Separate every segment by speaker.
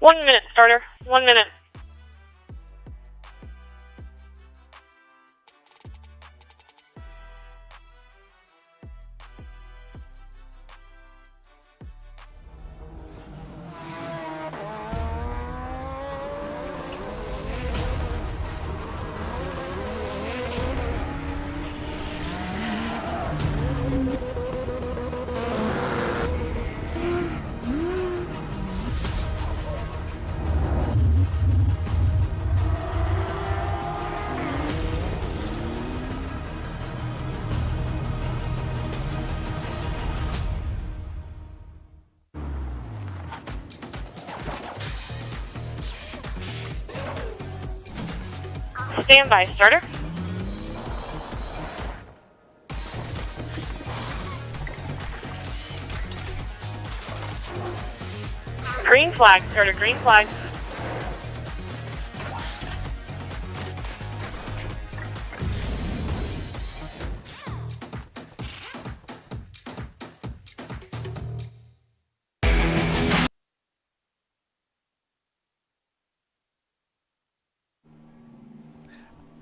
Speaker 1: 1 minute, starter. 1 minute. Stand by, starter. Green flag, starter, green flag.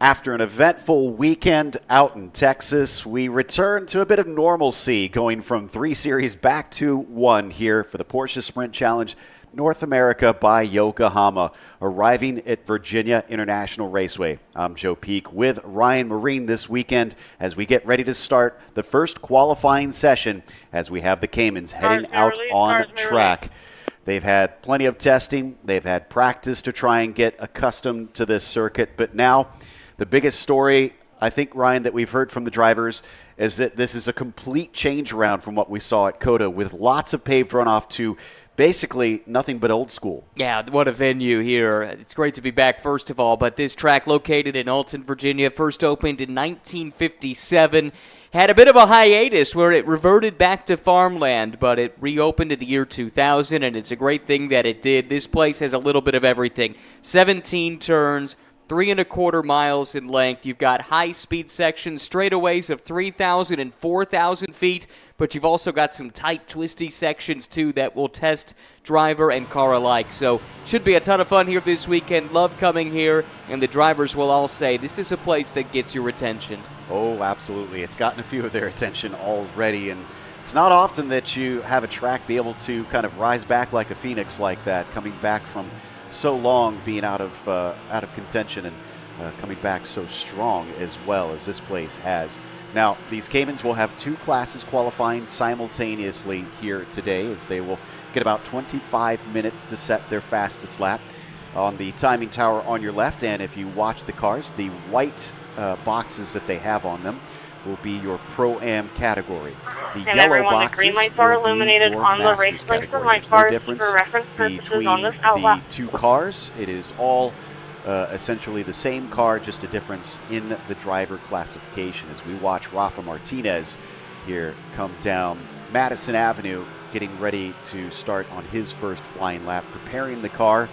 Speaker 2: After an eventful weekend out in Texas, we return to a bit of normalcy, going from 3 series back to 1 here for the Porsche Sprint Challenge North America by Yokohama, arriving at Virginia International Raceway. I'm Joe Peak with Ryan Marine this weekend as we get ready to start the first qualifying session as we have the Caymans heading out on track. They've had plenty of testing. They've had practice to try and get accustomed to this circuit, but now the biggest story, I think, Ryan, that we've heard from the drivers is that this is a complete change around from what we saw at COTA, with lots of paved runoff to basically nothing but old school.
Speaker 3: Yeah, what a venue here. It's great to be back, first of all, but this track located in Alton, Virginia, first opened in 1957. Had a bit of a hiatus where it reverted back to farmland, but it reopened in the year 2000, and it's a great thing that it did. This place has a little bit of everything. 17 turns, 3.25 miles in length. You've got high-speed sections, straightaways of 3,000 and 4,000 feet, but you've also got some tight, twisty sections, too, that will test driver and car alike. So should be a ton of fun here this weekend. Love coming here, and the drivers will all say this is a place that gets your attention.
Speaker 2: Oh, absolutely. It's gotten a few of their attention already, and it's not often that you have a track be able to kind of rise back like a phoenix like that, coming back from so long being out of contention and coming back so strong as well as this place has. Now, these Caymans will have 2 classes qualifying simultaneously here today, as they will get about 25 minutes to set their fastest lap. On the timing tower on your left, and if you watch the cars, the white boxes that they have on them will be your Pro-Am category. The
Speaker 1: and
Speaker 2: yellow
Speaker 1: everyone,
Speaker 2: boxes
Speaker 1: the green lights are illuminated on the race link for my cars for reference purposes on this outlap.
Speaker 2: The 2 cars, it is all essentially the same car, just a difference in the driver classification as we watch Rafa Martinez here come down Madison Avenue, getting ready to start on his first flying lap, preparing the car.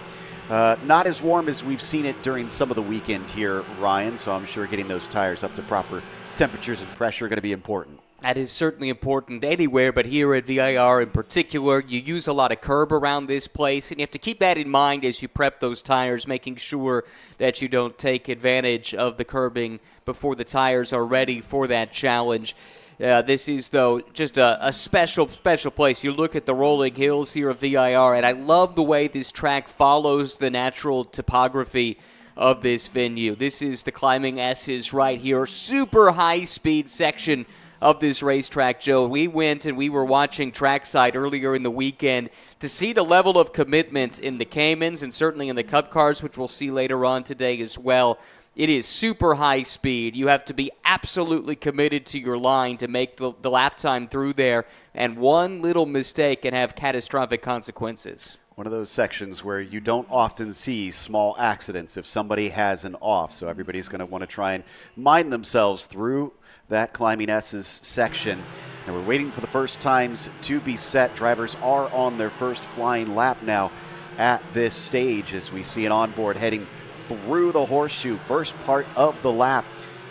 Speaker 2: Not as warm as we've seen it during some of the weekend here, Ryan, so I'm sure getting those tires up to proper temperatures and pressure are going to be important.
Speaker 3: That is certainly important anywhere, but here at VIR in particular, you use a lot of curb around this place, and you have to keep that in mind as you prep those tires, making sure that you don't take advantage of the curbing before the tires are ready for that challenge. This is, though, just a special place. You look at the rolling hills here of VIR, and I love the way this track follows the natural topography of this venue. This is the climbing S's right here. Super high-speed section of this racetrack, Joe. We went and we were watching trackside earlier in the weekend to see the level of commitment in the Caymans and certainly in the Cup cars, which we'll see later on today as well. It is super high speed. You have to be absolutely committed to your line to make the lap time through there, and one little mistake can have catastrophic consequences.
Speaker 2: One of those sections where you don't often see small accidents if somebody has an off, so everybody's going to want to try and mind themselves through that climbing S's section. And we're waiting for the first times to be set. Drivers are on their first flying lap now at this stage as we see an onboard heading through the horseshoe, first part of the lap,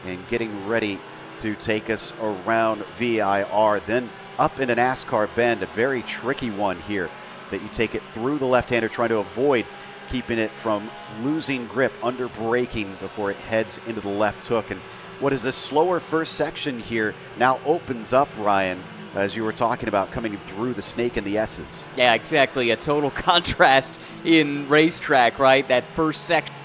Speaker 2: and getting ready to take us around VIR, then up in a NASCAR bend, a very tricky one here that you take it through the left-hander, trying to avoid keeping it from losing grip under braking before it heads into the left hook. And what is a slower first section here now opens up, Ryan, as you were talking about, coming through the snake and the S's.
Speaker 3: Yeah, exactly. A total contrast in racetrack, right? That first section.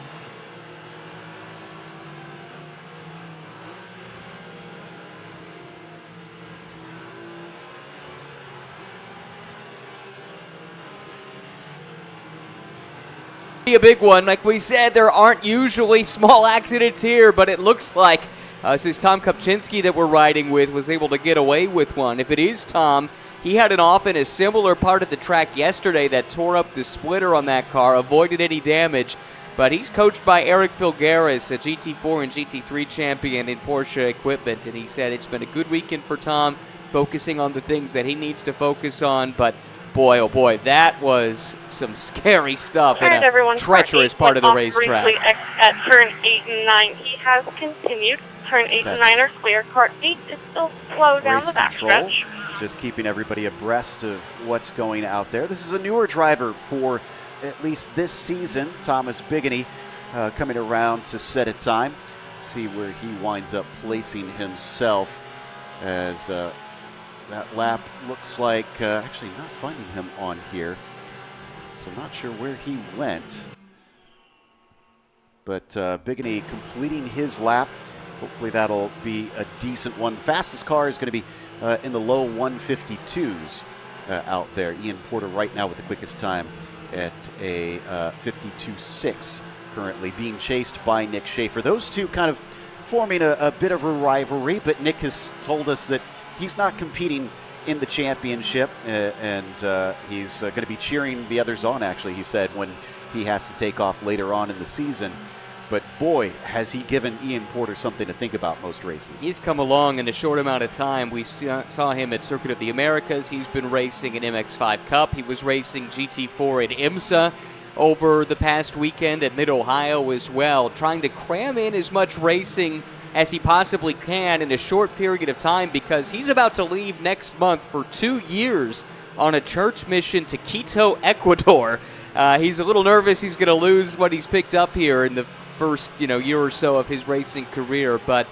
Speaker 3: A big one. Like we said, there aren't usually small accidents here, but it looks like this is Tom Kopczynski that we're riding with was able to get away with one. If it is Tom, he had an off in a similar part of the track yesterday that tore up the splitter on that car, avoided any damage, but he's coached by Eric Filgaris, a GT4 and GT3 champion in Porsche equipment, and he said it's been a good weekend for Tom, focusing on the things that he needs to focus on, but boy, oh boy, that was some scary stuff in a treacherous part of the racetrack.
Speaker 1: At turn 8 and 9, he has continued. Turn 8 and 9 are clear. Car 8 is still slow down the backstretch.
Speaker 2: Just keeping everybody abreast of what's going out there. This is a newer driver for at least this season, Thomas Bigany, coming around to set a time. Let's see where he winds up placing himself as that lap looks like, actually not finding him on here, so I'm not sure where he went. But Bigany completing his lap. Hopefully that'll be a decent one. The fastest car is going to be in the low 152s out there. Ian Porter right now with the quickest time at a 52.6 currently, being chased by Nick Schaefer. Those two kind of forming a bit of a rivalry, but Nick has told us that he's not competing in the championship, and he's going to be cheering the others on, actually, he said, when he has to take off later on in the season. But boy, has he given Ian Porter something to think about most races.
Speaker 3: He's come along in a short amount of time. We saw him at Circuit of the Americas. He's been racing in MX5 Cup. He was racing GT4 at IMSA over the past weekend at Mid-Ohio as well, trying to cram in as much racing as he possibly can in a short period of time, because he's about to leave next month for 2 years on a church mission to Quito, Ecuador. He's a little nervous he's going to lose what he's picked up here in the first year or so of his racing career, but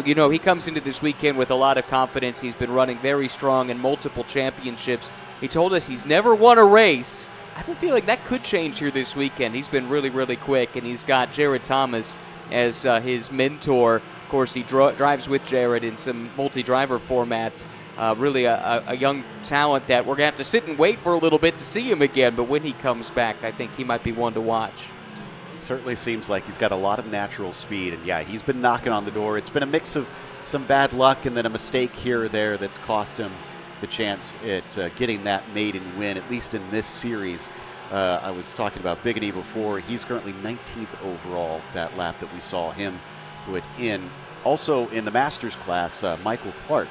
Speaker 3: he comes into this weekend with a lot of confidence. He's been running very strong in multiple championships. He told us he's never won a race. I have a feeling that could change here this weekend. He's been really, really quick, and he's got Jared Thomas as his mentor. Of course, he drives with Jared in some multi-driver formats. Really a young talent that we're going to have to sit and wait for a little bit to see him again, but when he comes back, I think he might be one to watch.
Speaker 2: Certainly seems like he's got a lot of natural speed, and yeah, he's been knocking on the door. It's been a mix of some bad luck and then a mistake here or there that's cost him the chance at getting that maiden win, at least in this series. I was talking about Bigany before. He's currently 19th overall that lap that we saw him put in. Also in the Masters class, Michael Clark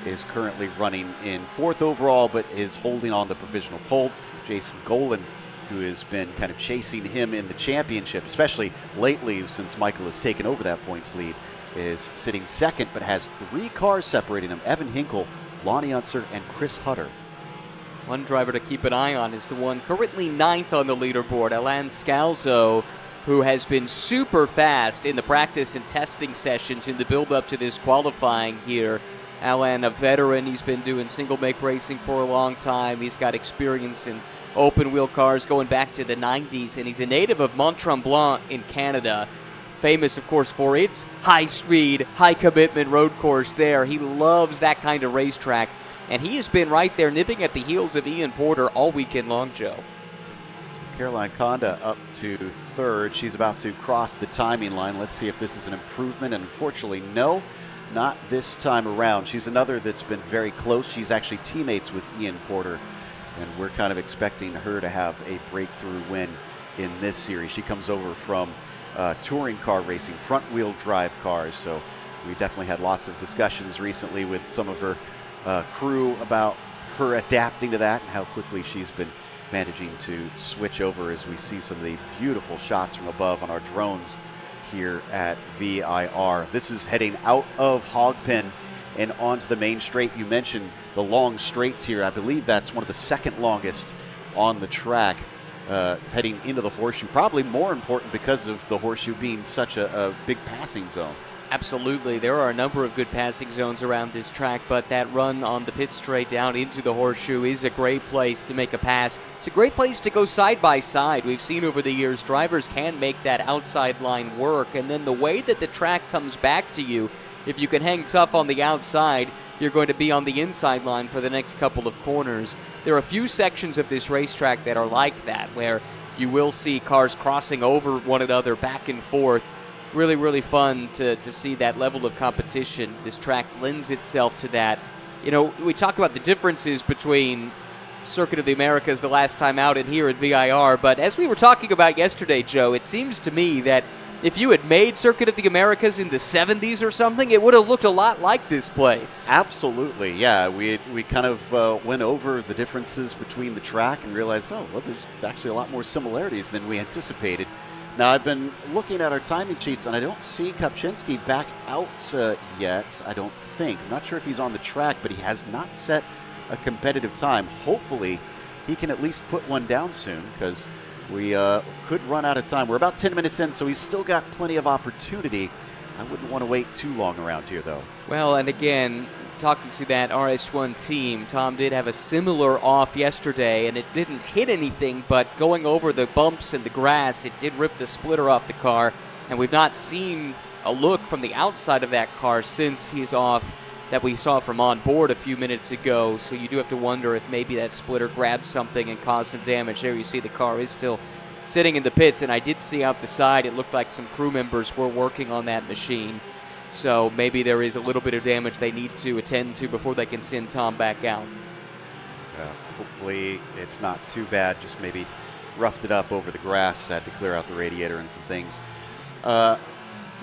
Speaker 2: is currently running in 4th overall, but is holding on the provisional pole. Jason Golan, who has been kind of chasing him in the championship, especially lately since Michael has taken over that points lead, is sitting 2nd, but has 3 cars separating him: Evan Hinkle, Lonnie Unser, and Chris Hutter.
Speaker 3: One driver to keep an eye on is the one currently 9th on the leaderboard, Alain Scalzo, who has been super fast in the practice and testing sessions in the build-up to this qualifying here. Alain, a veteran, he's been doing single-make racing for a long time. He's got experience in open-wheel cars going back to the 90s, and he's a native of Mont-Tremblant in Canada, famous, of course, for its high-speed, high-commitment road course there. He loves that kind of racetrack, and he has been right there nipping at the heels of Ian Porter all weekend long, Joe.
Speaker 2: So Caroline Conda up to 3rd. She's about to cross the timing line. Let's see if this is an improvement, and unfortunately, no, not this time around. She's another that's been very close. She's actually teammates with Ian Porter, and we're kind of expecting her to have a breakthrough win in this series. She comes over from touring car racing, front-wheel drive cars, so we definitely had lots of discussions recently with some of her crew about her adapting to that and how quickly she's been managing to switch over, as we see some of the beautiful shots from above on our drones here at VIR. This is heading out of Hogpen and onto the main straight. You mentioned the long straights here. I believe that's one of the second longest on the track heading into the horseshoe. Probably more important because of the horseshoe being such a big passing zone.
Speaker 3: Absolutely. There are a number of good passing zones around this track, but that run on the pit straight down into the horseshoe is a great place to make a pass. It's a great place to go side by side. We've seen over the years drivers can make that outside line work, and then the way that the track comes back to you, if you can hang tough on the outside, you're going to be on the inside line for the next couple of corners. There are a few sections of this racetrack that are like that, where you will see cars crossing over one another back and forth. Really, really fun to see that level of competition. This track lends itself to that. You know, we talk about the differences between Circuit of the Americas the last time out and here at VIR, but as we were talking about yesterday, Joe, it seems to me that if you had made Circuit of the Americas in the 70s or something, it would have looked a lot like this place.
Speaker 2: Absolutely, yeah. We kind of went over the differences between the track and realized, oh, well, there's actually a lot more similarities than we anticipated. Now, I've been looking at our timing sheets, and I don't see Kopczynski back out yet, I don't think. I'm not sure if he's on the track, but he has not set a competitive time. Hopefully, he can at least put one down soon, because we could run out of time. We're about 10 minutes in, so he's still got plenty of opportunity. I wouldn't want to wait too long around here, though.
Speaker 3: Well, and again, talking to that RS1 team, Tom did have a similar off yesterday, and it didn't hit anything, but going over the bumps and the grass, it did rip the splitter off the car, and we've not seen a look from the outside of that car since he's off that we saw from on board a few minutes ago, so you do have to wonder if maybe that splitter grabbed something and caused some damage. There you see the car is still sitting in the pits, and I did see out the side it looked like some crew members were working on that machine. So maybe there is a little bit of damage they need to attend to before they can send Tom back out.
Speaker 2: Hopefully it's not too bad, just maybe roughed it up over the grass, had to clear out the radiator and some things.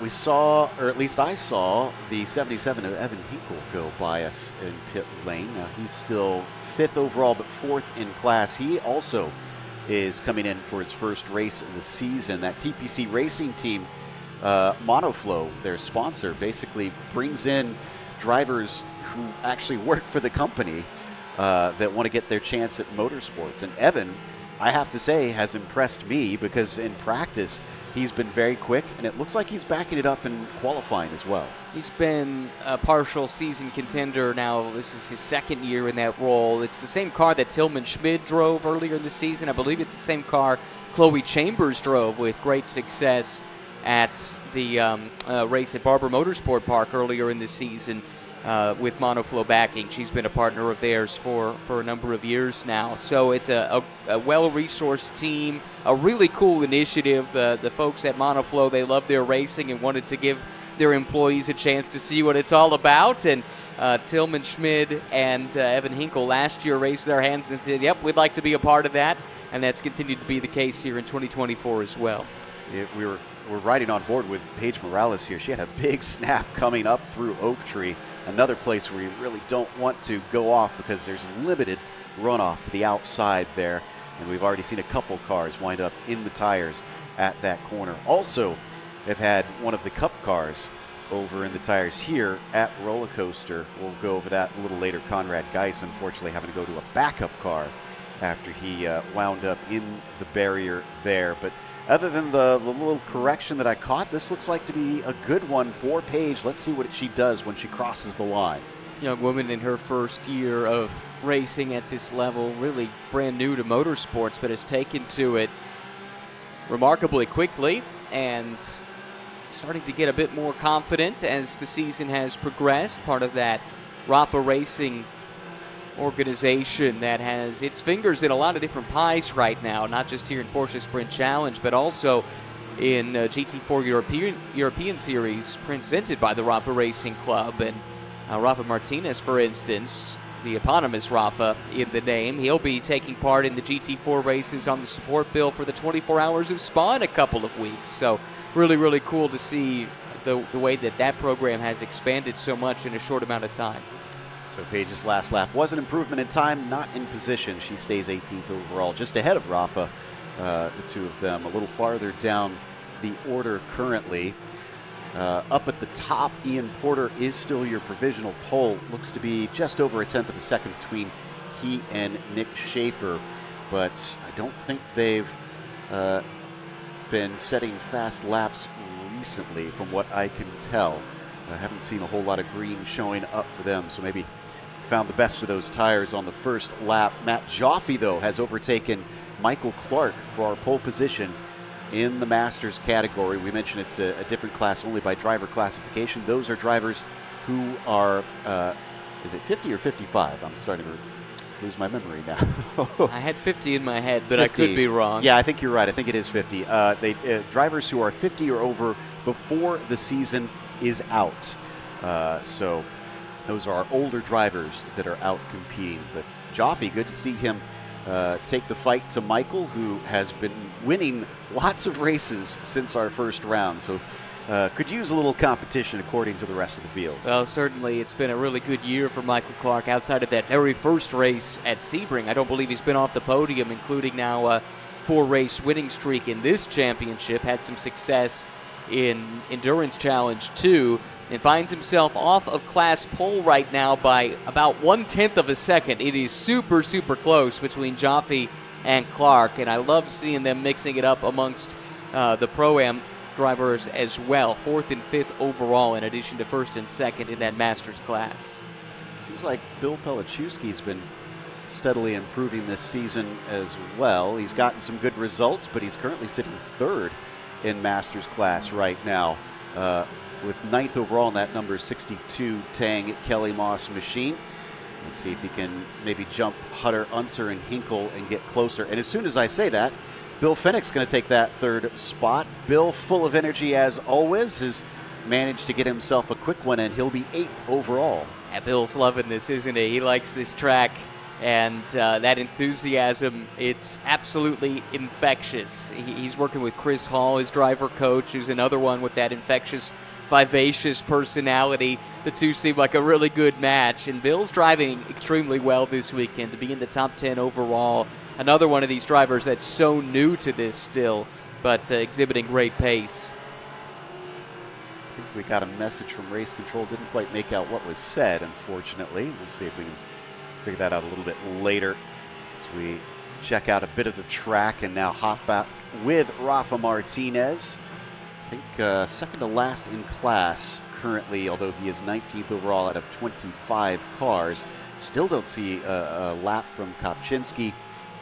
Speaker 2: We saw, or at least I saw, the 77 of Evan Hinkle go by us in pit lane. Now he's still 5th overall, but 4th in class. He also is coming in for his first race of the season. That TPC racing team, Monoflow, their sponsor, basically brings in drivers who actually work for the company that want to get their chance at motorsports. And Evan, I have to say, has impressed me because in practice he's been very quick, and it looks like he's backing it up in qualifying as well.
Speaker 3: He's been a partial season contender now. This is his 2nd year in that role. It's the same car that Tillman Schmid drove earlier in the season. I believe it's the same car Chloe Chambers drove with great success at the race at Barber Motorsport Park earlier in the season with Monoflow backing. She's been a partner of theirs for a number of years now. So it's a well-resourced team, a really cool initiative. The folks at Monoflow, they love their racing and wanted to give their employees a chance to see what it's all about. And Tillman Schmid and Evan Hinkle last year raised their hands and said, yep, we'd like to be a part of that. And that's continued to be the case here in 2024 as well.
Speaker 2: We're riding on board with Paige Morales here. She had a big snap coming up through Oak Tree, another place where you really don't want to go off because there's limited runoff to the outside there. And we've already seen a couple cars wind up in the tires at that corner. Also, they've had one of the Cup cars over in the tires here at Roller Coaster. We'll go over that a little later. Conrad Geis, unfortunately, having to go to a backup car after he wound up in the barrier there. But other than the little correction that I caught, this looks like to be a good one for Paige. Let's see what she does when she crosses the line.
Speaker 3: Young woman in her first year of racing at this level, really brand new to motorsports, but has taken to it remarkably quickly and starting to get a bit more confident as the season has progressed. Part of that Rafa Racing organization that has its fingers in a lot of different pies right now, not just here in Porsche Sprint Challenge, but also in GT4 European Series presented by the Rafa Racing Club. And Rafa Martinez, for instance, the eponymous Rafa in the name, he'll be taking part in the GT4 races on the support bill for the 24 Hours of Spa in a couple of weeks. So really, really cool to see the way that program has expanded so much in a short amount of time.
Speaker 2: So Paige's last lap was an improvement in time, not in position. She stays 18th overall, just ahead of Rafa, the two of them. A little farther down the order currently. Up at the top, Ian Porter is still your provisional pole. Looks to be just over a tenth of a second between he and Nick Schaefer. but I don't think they've been setting fast laps recently from what I can tell. I haven't seen a whole lot of green showing up for them, so maybe found the best of those tires on the first lap. Matt Joffe, though, has overtaken Michael Clark for our pole position in the Masters category. We mentioned it's a different class only by driver classification. Those are drivers who are, is it 50 or 55? I'm starting to lose my memory now.
Speaker 3: I had 50 in my head, but
Speaker 2: 50.
Speaker 3: I could be wrong.
Speaker 2: Yeah, I think you're right. I think it is 50. Drivers who are 50 or over before the season is out. So those are older drivers that are out competing. But Joffe, good to see him take the fight to Michael, who has been winning lots of races since our first round. So could use a little competition according to the rest of the field.
Speaker 3: Well, certainly it's been a really good year for Michael Clark outside of that very first race at Sebring. I don't believe he's been off the podium, including now a 4-race winning streak in this championship. Had some success in Endurance Challenge 2 and finds himself off of class pole right now by about 1/10 of a second. It is super, super close between Joffe and Clark, and I love seeing them mixing it up amongst the Pro-Am drivers as well. 4th and 5th overall in addition to 1st and 2nd in that Masters class.
Speaker 2: Seems like Bill Pelichewski's been steadily improving this season as well. He's gotten some good results, but he's currently sitting 3rd in Masters class right now, with 9th overall in that number 62 Tang Kelly Moss machine. Let's see if he can maybe jump Hutter, Unser, and Hinkle and get closer. And as soon as I say that, Bill Fennick's going to take that 3rd spot. Bill, full of energy as always, has managed to get himself a quick one, and he'll be 8th overall.
Speaker 3: Yeah, Bill's loving this, isn't he? He likes this track, and that enthusiasm, it's absolutely infectious. He's working with Chris Hall, his driver coach, who's another one with that infectious, vivacious personality. The two seem like a really good match, and Bill's driving extremely well this weekend to be in the top 10 overall. Another one of these drivers that's so new to this still, but exhibiting great pace.
Speaker 2: I think we got a message from race control. Didn't quite make out what was said, unfortunately. We'll see if we can figure that out a little bit later as we check out a bit of the track and now hop back with Rafa Martinez. I think 2nd to last in class currently, although he is 19th overall out of 25 cars. Still don't see a lap from Kopczynski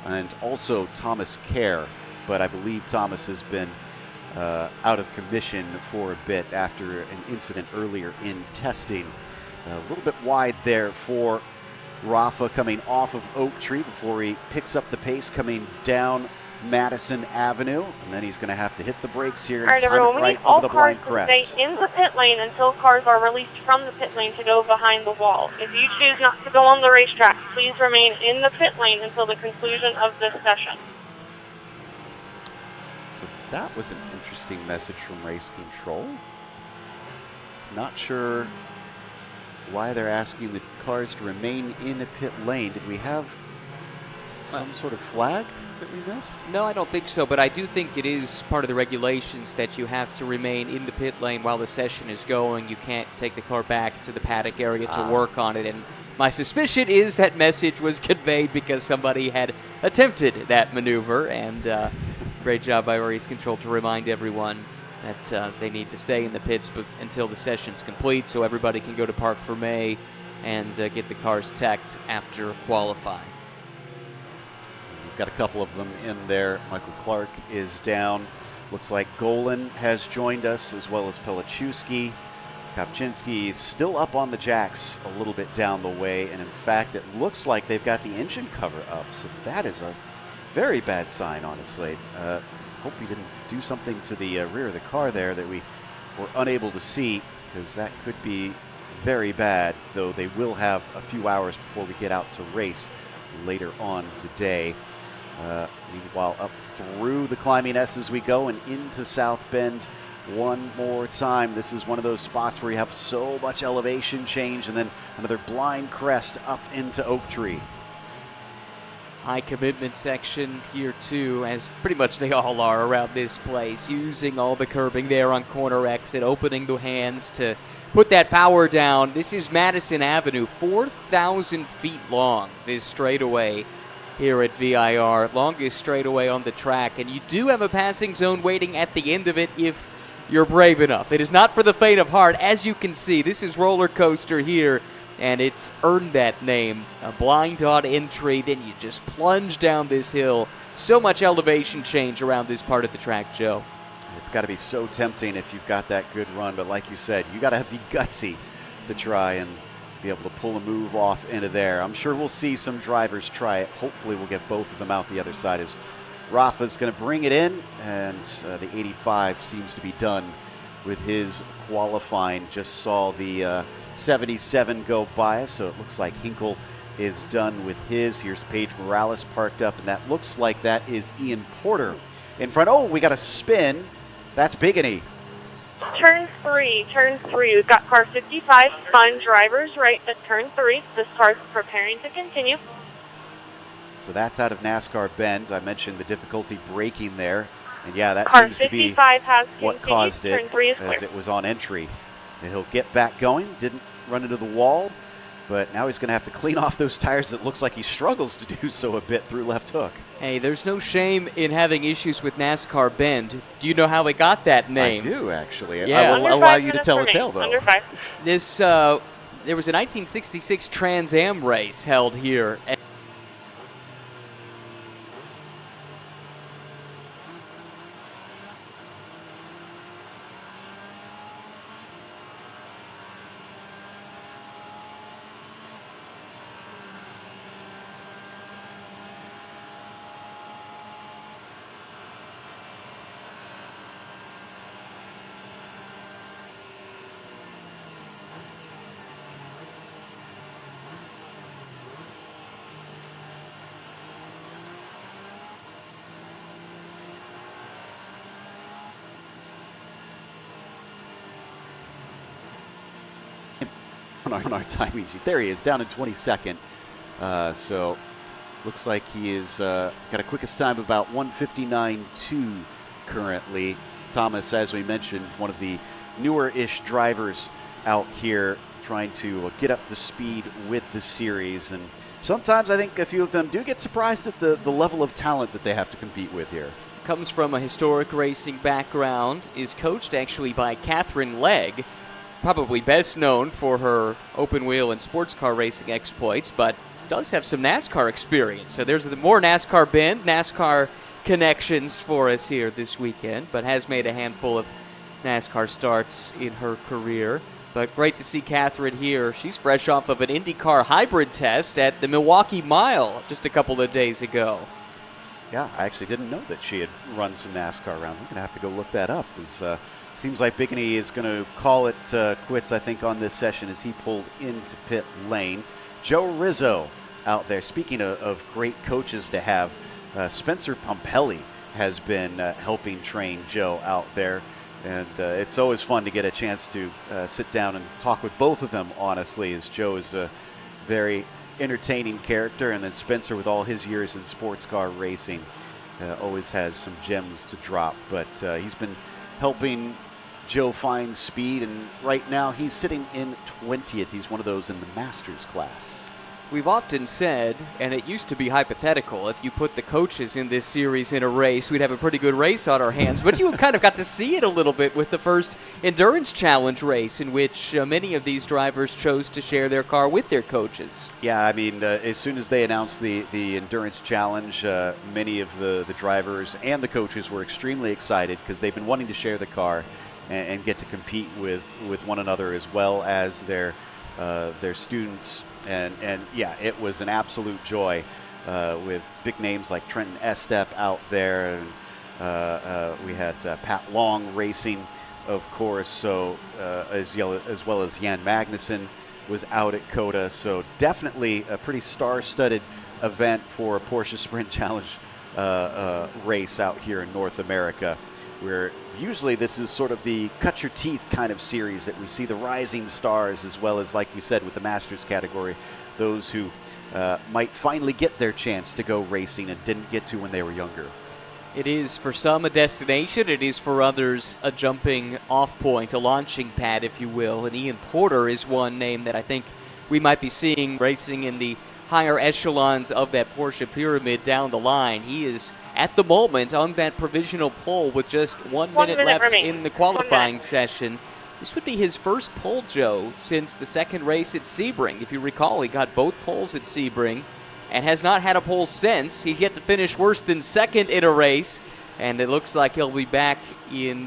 Speaker 2: and also Thomas Kerr, but I believe Thomas has been out of commission for a bit after an incident earlier in testing. A little bit wide there for Rafa coming off of Oak Tree before he picks up the pace coming down Madison Avenue, and then he's going to have to hit the brakes here and time it right over the blind crest.
Speaker 1: Stay in the pit lane until cars are released from the pit lane to go behind the wall. If you choose not to go on the racetrack, please remain in the pit lane until the conclusion of this session.
Speaker 2: So that was an interesting message from race control. Not sure why they're asking the cars to remain in a pit lane. Did we have some sort of flag that we missed?
Speaker 3: No, I don't think so, but I do think it is part of the regulations that you have to remain in the pit lane while the session is going. You can't take the car back to the paddock area to work on it, and my suspicion is that message was conveyed because somebody had attempted that maneuver, and great job by race control to remind everyone that they need to stay in the pits until the session's complete so everybody can go to Parc Fermé and get the cars teched after qualifying.
Speaker 2: We've got a couple of them in there. Michael Clark is down. Looks like Golan has joined us, as well as Pelichewski. Kopczynski is still up on the jacks a little bit down the way, and in fact, it looks like they've got the engine cover up, so that is a very bad sign, honestly. Hope we didn't do something to the rear of the car there that we were unable to see, because that could be very bad, though they will have a few hours before we get out to race later on today. Meanwhile, up through the climbing S as we go and into South Bend one more time. This is one of those spots where you have so much elevation change, and then another blind crest up into Oak Tree.
Speaker 3: High commitment section here too, as pretty much they all are around this place, using all the curbing there on corner exit, opening the hands to put that power down. This is Madison Avenue, 4,000 feet long, this straightaway. here at VIR. Longest straightaway on the track, and you do have a passing zone waiting at the end of it if you're brave enough. It is not for the faint of heart. As you can see, this is roller coaster here, and it's earned that name. A blind dot entry, then you just plunge down this hill. So much elevation change around this part of the track, Joe.
Speaker 2: It's got to be so tempting if you've got that good run, but like you said, you got to be gutsy to try and be able to pull a move off into there. I'm sure we'll see some drivers try it. Hopefully we'll get both of them out the other side as Rafa's going to bring it in, and the 85 seems to be done with his qualifying. Just saw the 77 go by us, so it looks like Hinkle is done with his. Here's Paige Morales parked up, and that looks like that is Ian Porter in front. Oh, we got a spin. That's Bigany.
Speaker 1: Turn three. We've got car 55 on driver's right at turn 3. This car's preparing to continue.
Speaker 2: So that's out of NASCAR Bend. I mentioned the difficulty braking there. And yeah, that
Speaker 1: car
Speaker 2: seems to be
Speaker 1: has
Speaker 2: what caused it,
Speaker 1: turn 3 is
Speaker 2: as
Speaker 1: clear.
Speaker 2: it was on entry. And he'll get back going. Didn't run into the wall, but now he's going to have to clean off those tires. It looks like he struggles to do so a bit through left hook.
Speaker 3: Hey, there's no shame in having issues with NASCAR Bend. Do you know how it got that name?
Speaker 2: I do, actually.
Speaker 3: Yeah.
Speaker 2: I will allow you to tell a tale, though.
Speaker 1: Under 5.
Speaker 3: This, there was a 1966 Trans Am race held here.
Speaker 2: On our timing sheet. There he is, down in 22nd. So looks like he is got a quickest time of about 1:59.2 currently. Thomas, as we mentioned, one of the newer-ish drivers out here trying to get up to speed with the series. And sometimes I think a few of them do get surprised at the level of talent that they have to compete with here.
Speaker 3: Comes from a historic racing background, is coached actually by Catherine Legg, probably best known for her open wheel and sports car racing exploits, but does have some NASCAR experience. So there's the more NASCAR Bend, NASCAR connections for us here this weekend, but has made a handful of NASCAR starts in her career. But great to see Catherine here. She's fresh off of an IndyCar hybrid test at the Milwaukee Mile just a couple of days ago.
Speaker 2: Yeah, I actually didn't know that she had run some NASCAR rounds. I'm going to have to go look that up. Seems like Bigany is going to call it quits, I think, on this session as he pulled into pit lane. Joe Rizzo out there. Speaking of great coaches to have, Spencer Pompelli has been helping train Joe out there. And it's always fun to get a chance to sit down and talk with both of them, honestly, as Joe is a very entertaining character. And then Spencer, with all his years in sports car racing, always has some gems to drop. But he's been helping Joe find speed, and right now he's sitting in 20th. He's one of those in the Masters class.
Speaker 3: We've often said, and it used to be hypothetical, if you put the coaches in this series in a race, we'd have a pretty good race on our hands. But you kind of got to see it a little bit with the first Endurance Challenge race, in which many of these drivers chose to share their car with their coaches.
Speaker 2: Yeah, I mean, as soon as they announced the Endurance Challenge, many of the drivers and the coaches were extremely excited because they've been wanting to share the car and get to compete with one another, as well as their students. And yeah, it was an absolute joy with big names like Trenton Estep out there. And we had Pat Long racing, of course, so as well as Jan Magnussen was out at COTA. So definitely a pretty star-studded event for a Porsche Sprint Challenge race out here in North America, where usually this is sort of the cut your teeth kind of series that we see the rising stars, as well as, like we said, with the Masters category, those who might finally get their chance to go racing and didn't get to when they were younger.
Speaker 3: It is for some a destination. It is for others a jumping off point, a launching pad, if you will. And Ian Porter is one name that I think we might be seeing racing in the higher echelons of that Porsche pyramid down the line. He is, at the moment, on that provisional pole with just 1 minute left
Speaker 1: remaining.
Speaker 3: in the qualifying session. This would be his first pole, Joe, since the second race at Sebring. If you recall, he got both poles at Sebring and has not had a pole since. He's yet to finish worse than second in a race, and it looks like he'll be back in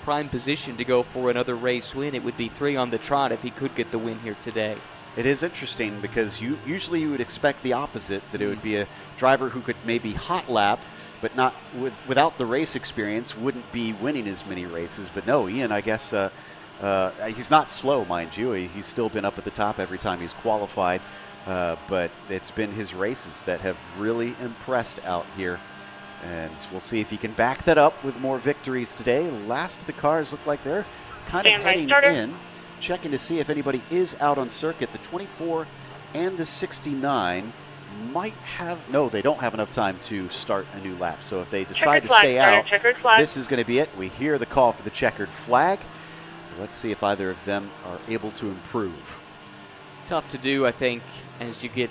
Speaker 3: prime position to go for another race win. It would be 3 on the trot if he could get the win here today.
Speaker 2: It is interesting because usually you would expect the opposite, that it would be a driver who could maybe hot lap, but not without the race experience, wouldn't be winning as many races. But no, Ian, I guess he's not slow, mind you. He's still been up at the top every time he's qualified, but it's been his races that have really impressed out here. And we'll see if he can back that up with more victories today. Last of the cars look like they're kind of heading in. Checking to see if anybody is out on circuit. The 24 and the 69 might have, no, they don't have enough time to start a new lap. So if they decide to stay out, this is going to be it. We hear the call for the checkered flag. So let's see if either of them are able to improve.
Speaker 3: Tough to do, I think, as you get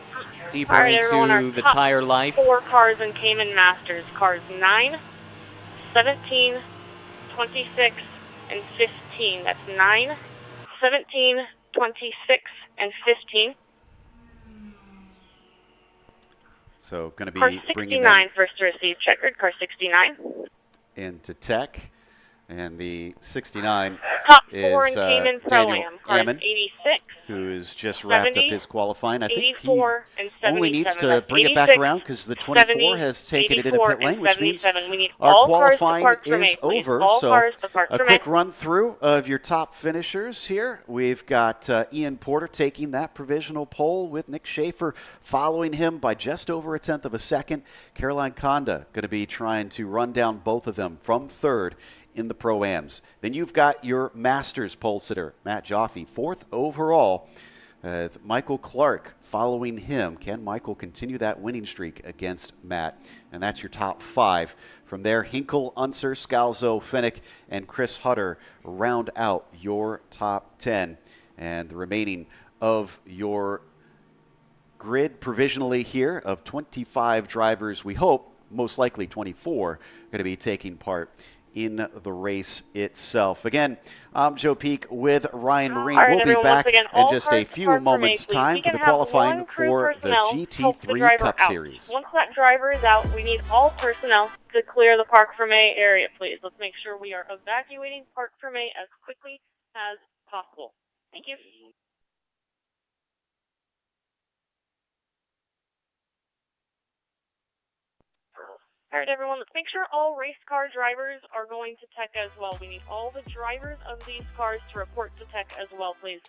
Speaker 3: deeper into the tire life.
Speaker 1: 4 cars in Cayman Masters. Cars 9, 17, 26, and 15. That's 9, 17, 26, and 15.
Speaker 2: So going to be
Speaker 1: car
Speaker 2: bringing
Speaker 1: 69 first to receive checkered. Car 69
Speaker 2: into tech, and the 69
Speaker 1: top 4
Speaker 2: is
Speaker 1: in Cayman
Speaker 2: Daniel
Speaker 1: Pro-Am. Cars
Speaker 2: Ammon,
Speaker 1: 86,
Speaker 2: who's just wrapped
Speaker 1: 70,
Speaker 2: up his qualifying. I think he
Speaker 1: 84, and 77.
Speaker 2: only needs to
Speaker 1: That's
Speaker 2: bring it
Speaker 1: 86,
Speaker 2: back around because the 24
Speaker 1: 70,
Speaker 2: has taken it into
Speaker 1: 84,
Speaker 2: pit lane,
Speaker 1: and
Speaker 2: which means
Speaker 1: 77. We need
Speaker 2: our
Speaker 1: all cars to
Speaker 2: qualifying
Speaker 1: park from
Speaker 2: is
Speaker 1: A, please.
Speaker 2: over.
Speaker 1: All
Speaker 2: So
Speaker 1: cars to park
Speaker 2: a
Speaker 1: from
Speaker 2: quick
Speaker 1: A.
Speaker 2: run through of your top finishers here. We've got Ian Porter taking that provisional pole with Nick Schaefer following him by just over 1/10 of a second. Caroline Conda going to be trying to run down both of them from third in the Pro-Ams. Then you've got your Masters pole sitter, Matt Joffe, 4th overall. Michael Clark following him. Can Michael continue that winning streak against Matt? And that's your top 5. From there, Hinkle, Unser, Scalzo, Finnick, and Chris Hutter round out your top 10. And the remaining of your grid provisionally here of 25 drivers, we hope, most likely 24, going to be taking part in the race itself. Again, I'm Joe Peak with Ryan Marine.
Speaker 1: Right,
Speaker 2: we'll be back
Speaker 1: again,
Speaker 2: in just a few moments' time for the qualifying for the GT3 Cup
Speaker 1: out.
Speaker 2: Series.
Speaker 1: Once that driver is out, we need all personnel to clear the Park from A area, please. Let's make sure we are evacuating Park from A as quickly as possible. Thank you. All right, everyone, let's make sure all race car drivers are going to tech as well. We need all the drivers of these cars to report to tech as well, please.